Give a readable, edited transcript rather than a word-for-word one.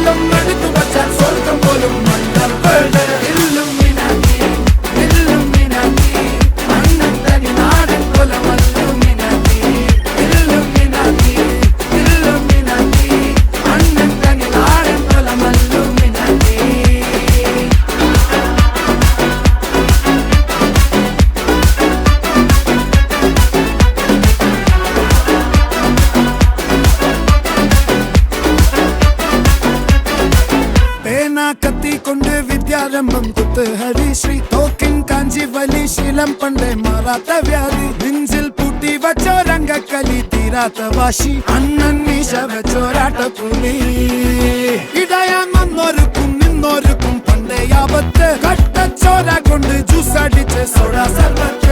കാലം എടുത്തു വച്ചാൽ സ്വർഗം പോലും മണ്ണപ്പേട് ഇല്ലുമിനാറ്റി ഇല്ലുമിനാറ്റി അണ്ണൻ തനി നാടൻ കൊലമല്ലുമിനാറ്റി ഇല്ലുമിനാറ്റി ഇല്ലുമിനാറ്റി അണ്ണൻ തനി നാടൻ കൊലമല്ലുമിനാറ്റി. കത്തി കൊണ്ട് വിദ്യാരംഭം കുത്ത് ഹരിശ്രീ തോക്കിൻ കാഞ്ചി വലി ശീലം പണ്ടേ മാറാത്ത വ്യാധി നെഞ്ചിൽ പൂട്ടി വച്ചോരംഗക്കലി തീരാത്ത വാശി അണ്ണൻ മീശ വെച്ചോരാട്ട പുലി ഇടയാൻ വന്നോർക്കും നിന്നോർക്കും പണ്ടേ ആപത്ത് കട്ടച്ചോര കൊണ്ട് ജ്യൂസ് അടിച്ച് സോഡ സർബത്ത്